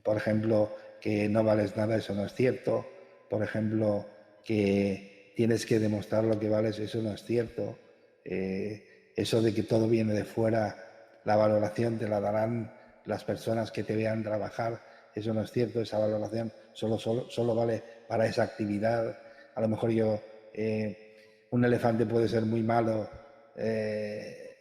Por ejemplo, que no vales nada, eso no es cierto. Por ejemplo, que tienes que demostrar lo que vales, eso no es cierto. Eso de que todo viene de fuera, la valoración te la darán las personas que te vean trabajar, eso no es cierto. Esa valoración solo vale para esa actividad. A lo mejor un elefante puede ser muy malo,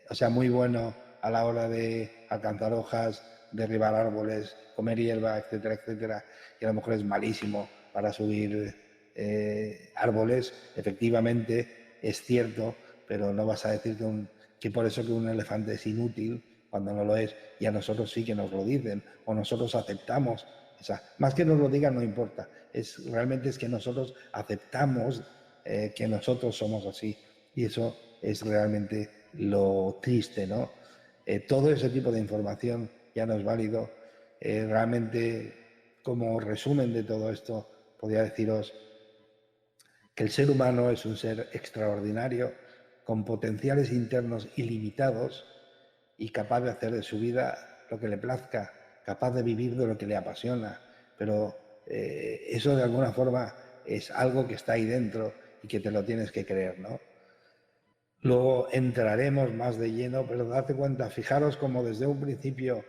o sea, muy bueno a la hora de alcanzar hojas, derribar árboles, comer hierba, etcétera, etcétera, y a lo mejor es malísimo para subir árboles. Efectivamente, es cierto, pero no vas a decir que por eso que un elefante es inútil cuando no lo es, y a nosotros sí que nos lo dicen, o nosotros aceptamos. Más que nos lo digan no importa, realmente es que nosotros aceptamos que nosotros somos así, y eso es realmente lo triste, ¿no? Todo ese tipo de información ya no es válido. Realmente, como resumen de todo esto, podría deciros que el ser humano es un ser extraordinario, con potenciales internos ilimitados y capaz de hacer de su vida lo que le plazca, capaz de vivir de lo que le apasiona. Pero eso de alguna forma es algo que está ahí dentro y que te lo tienes que creer, ¿no? Luego entraremos más de lleno, pero date cuenta, fijaros como desde un principio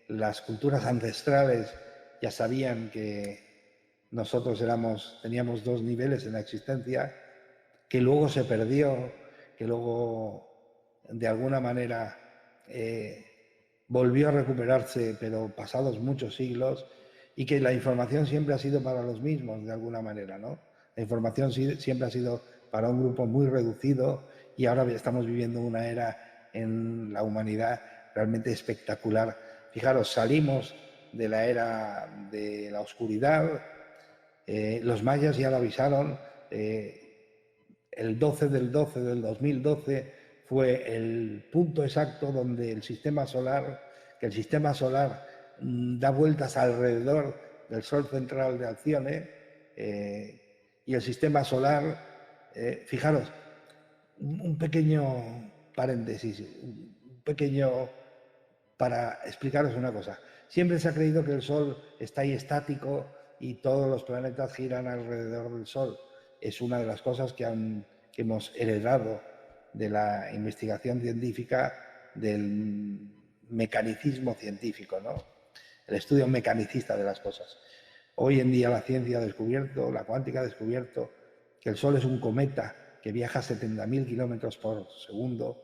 las culturas ancestrales ya sabían que nosotros teníamos dos niveles en la existencia, que luego se perdió, que luego de alguna manera volvió a recuperarse, pero pasados muchos siglos, y que la información siempre ha sido para los mismos, de alguna manera, ¿no? La información siempre ha sido para un grupo muy reducido y ahora estamos viviendo una era en la humanidad realmente espectacular. Fijaros, salimos de la era de la oscuridad, los mayas ya lo avisaron, el 12 del 12 del 2012 fue el punto exacto donde el sistema solar da vueltas alrededor del Sol central de Alcione, y el sistema solar, fijaros, un pequeño paréntesis, un pequeño para explicaros una cosa. Siempre se ha creído que el Sol está ahí estático y todos los planetas giran alrededor del Sol. Es una de las cosas que hemos heredado de la investigación científica, del mecanicismo científico, ¿no? El estudio mecanicista de las cosas. Hoy en día la ciencia ha descubierto, la cuántica ha descubierto, que el Sol es un cometa que viaja a 70.000 kilómetros por segundo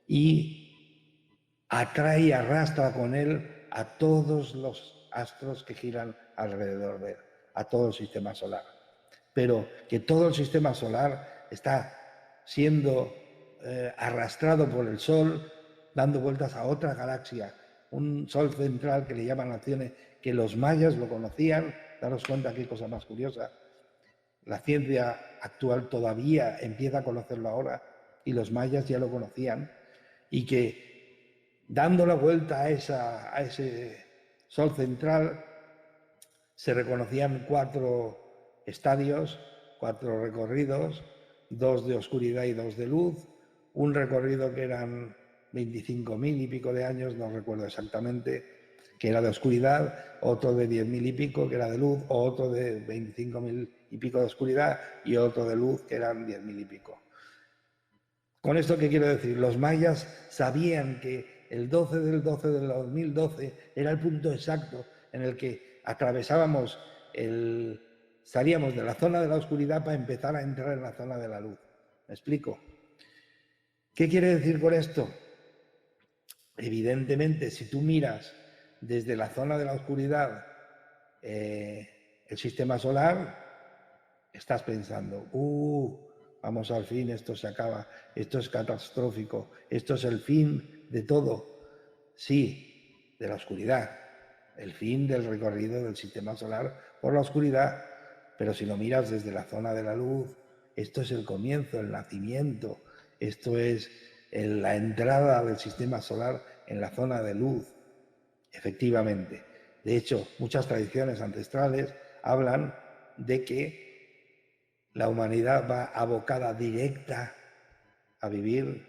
y atrae y arrastra con él a todos los astros que giran alrededor de él, a todo el sistema solar. Pero que todo el sistema solar está siendo arrastrado por el Sol, dando vueltas a otra galaxia, un Sol central que le llaman Alcione, que los mayas lo conocían. Daros cuenta qué cosa más curiosa. La ciencia actual todavía empieza a conocerlo ahora y los mayas ya lo conocían, y que dando la vuelta a ese Sol central se reconocían 4 estadios, 4 recorridos, 2 de oscuridad y 2 de luz, un recorrido que eran 25.000 y pico de años, no recuerdo exactamente, que era de oscuridad, otro de 10.000 y pico, que era de luz, otro de 25.000 y pico de oscuridad y otro de luz, que eran 10.000 y pico. Con esto, ¿qué quiero decir? Los mayas sabían que el 12 del 12 del 2012 era el punto exacto en el que atravesábamos salíamos de la zona de la oscuridad para empezar a entrar en la zona de la luz. ¿Me explico? ¿Qué quiere decir con esto? Evidentemente, si tú miras desde la zona de la oscuridad el sistema solar, estás pensando, vamos al fin, esto se acaba, esto es catastrófico, esto es el fin de todo. Sí, de la oscuridad, el fin del recorrido del sistema solar por la oscuridad, pero si lo miras desde la zona de la luz, esto es el comienzo, el nacimiento, esto es la entrada del sistema solar en la zona de luz, efectivamente. De hecho, muchas tradiciones ancestrales hablan de que la humanidad va abocada directa a vivir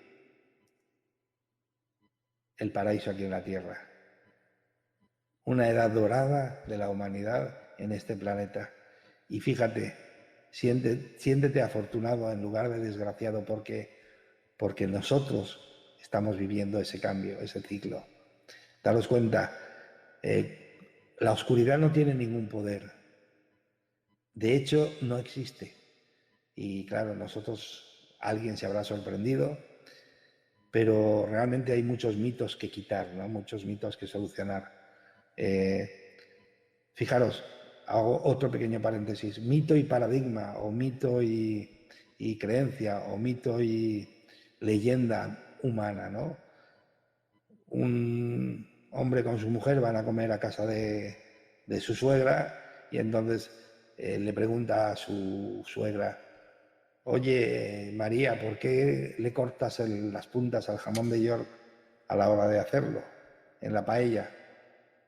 el paraíso aquí en la Tierra. Una edad dorada de la humanidad en este planeta. Y fíjate, siéntete afortunado en lugar de desgraciado, porque nosotros estamos viviendo ese cambio, ese ciclo. Daros cuenta, la oscuridad no tiene ningún poder. De hecho, no existe. Y claro, alguien se habrá sorprendido, pero realmente hay muchos mitos que quitar, ¿no? Muchos mitos que solucionar. Fijaros, hago otro pequeño paréntesis. Mito y paradigma, o mito y creencia, o mito y leyenda humana, ¿no? Un hombre con su mujer van a comer a casa de su suegra y entonces le pregunta a su suegra, oye, María, ¿por qué le cortas las puntas al jamón de York a la hora de hacerlo en la paella?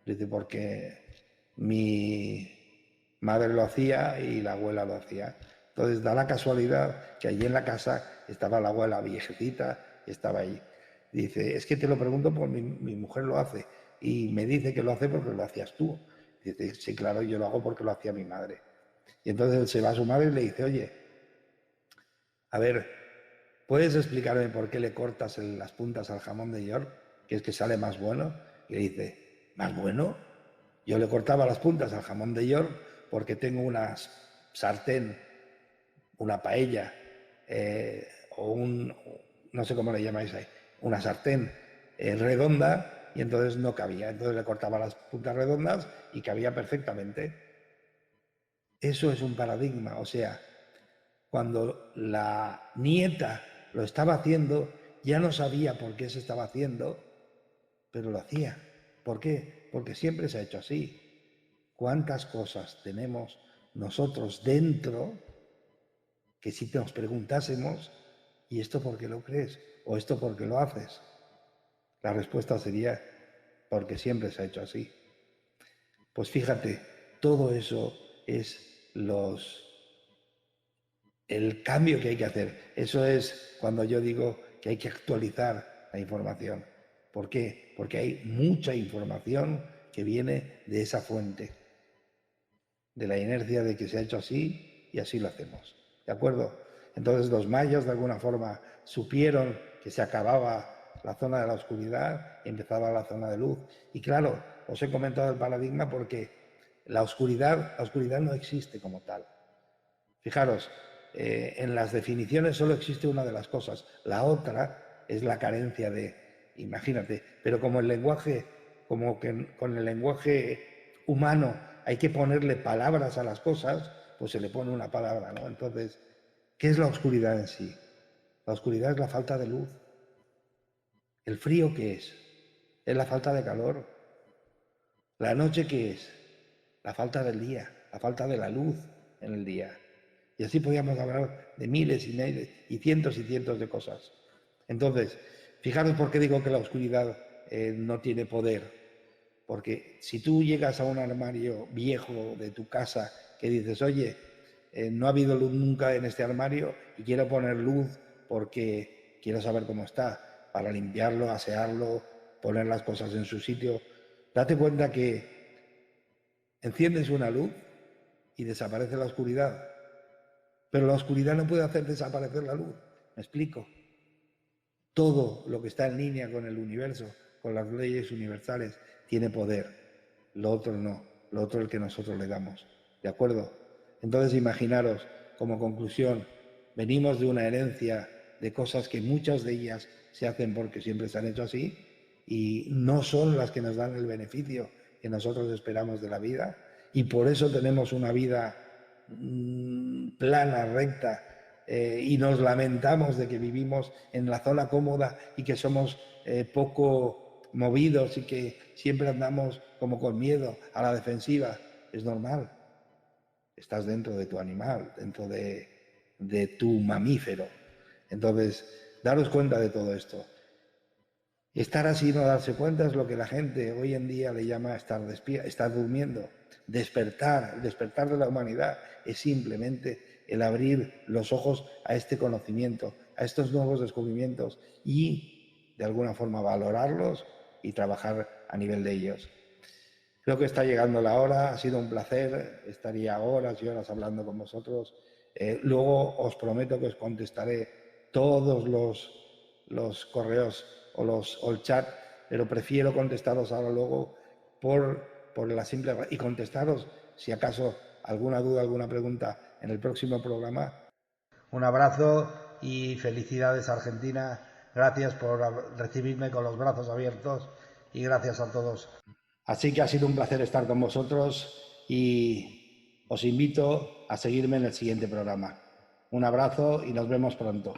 Dice, porque mi madre lo hacía y la abuela lo hacía. Entonces da la casualidad que allí en la casa estaba la abuela viejecita, estaba allí. Dice, es que te lo pregunto porque mi mujer lo hace y me dice que lo hace porque lo hacías tú. Dice, sí, claro, yo lo hago porque lo hacía mi madre. Y entonces él se va a su madre y le dice, oye, a ver, ¿puedes explicarme por qué le cortas las puntas al jamón de York? Que es que sale más bueno. Y le dice, ¿más bueno? Yo le cortaba las puntas al jamón de York porque tengo una sartén, una paella, o no sé cómo le llamáis ahí, una sartén redonda, y entonces no cabía. Entonces le cortaba las puntas redondas y cabía perfectamente. Eso es un paradigma. O sea, cuando la nieta lo estaba haciendo, ya no sabía por qué se estaba haciendo, pero lo hacía. ¿Por qué? Porque siempre se ha hecho así. ¿Cuántas cosas tenemos nosotros dentro que si nos preguntásemos, ¿y esto por qué lo crees? ¿O esto por qué lo haces? La respuesta sería, porque siempre se ha hecho así. Pues fíjate, todo eso es el cambio que hay que hacer. Eso es cuando yo digo que hay que actualizar la información. ¿Por qué? Porque hay mucha información que viene de esa fuente, de la inercia de que se ha hecho así y así lo hacemos. ¿De acuerdo? Entonces los mayas de alguna forma supieron que se acababa la zona de la oscuridad y empezaba la zona de luz. Y claro, os he comentado el paradigma porque la oscuridad no existe como tal. Fijaros, en las definiciones solo existe una de las cosas, la otra es la carencia de, imagínate, pero como el lenguaje, como que con el lenguaje humano hay que ponerle palabras a las cosas, pues se le pone una palabra, ¿no? Entonces, ¿qué es la oscuridad en sí? La oscuridad es la falta de luz. ¿El frío qué es? Es la falta de calor. ¿La noche qué es? La falta del día, la falta de la luz en el día. Y así podíamos hablar de miles y miles y cientos de cosas. Entonces, fijaros por qué digo que la oscuridad no tiene poder. Porque si tú llegas a un armario viejo de tu casa que dices, oye, no ha habido luz nunca en este armario y quiero poner luz porque quiero saber cómo está, para limpiarlo, asearlo, poner las cosas en su sitio, date cuenta que enciendes una luz y desaparece la oscuridad. Pero la oscuridad no puede hacer desaparecer la luz. ¿Me explico? Todo lo que está en línea con el universo, con las leyes universales, tiene poder. Lo otro no. Lo otro es el que nosotros le damos. ¿De acuerdo? Entonces imaginaros, como conclusión, venimos de una herencia de cosas que muchas de ellas se hacen porque siempre se han hecho así y no son las que nos dan el beneficio que nosotros esperamos de la vida, y por eso tenemos una vida plana, recta, y nos lamentamos de que vivimos en la zona cómoda y que somos poco movidos y que siempre andamos como con miedo a la defensiva. Es normal. Estás dentro de tu animal, dentro de tu mamífero. Entonces, daros cuenta de todo esto. Estar así y no darse cuenta es lo que la gente hoy en día le llama estar durmiendo. Despertar, el despertar de la humanidad es simplemente el abrir los ojos a este conocimiento, a estos nuevos descubrimientos y, de alguna forma, valorarlos y trabajar a nivel de ellos. Creo que está llegando la hora, ha sido un placer, estaría horas y horas hablando con vosotros. Luego os prometo que os contestaré todos los correos o el chat, pero prefiero contestaros ahora luego por la simple... y contestaros si acaso alguna duda, alguna pregunta en el próximo programa. Un abrazo y felicidades Argentina. Gracias por recibirme con los brazos abiertos y gracias a todos. Así que ha sido un placer estar con vosotros y os invito a seguirme en el siguiente programa. Un abrazo y nos vemos pronto.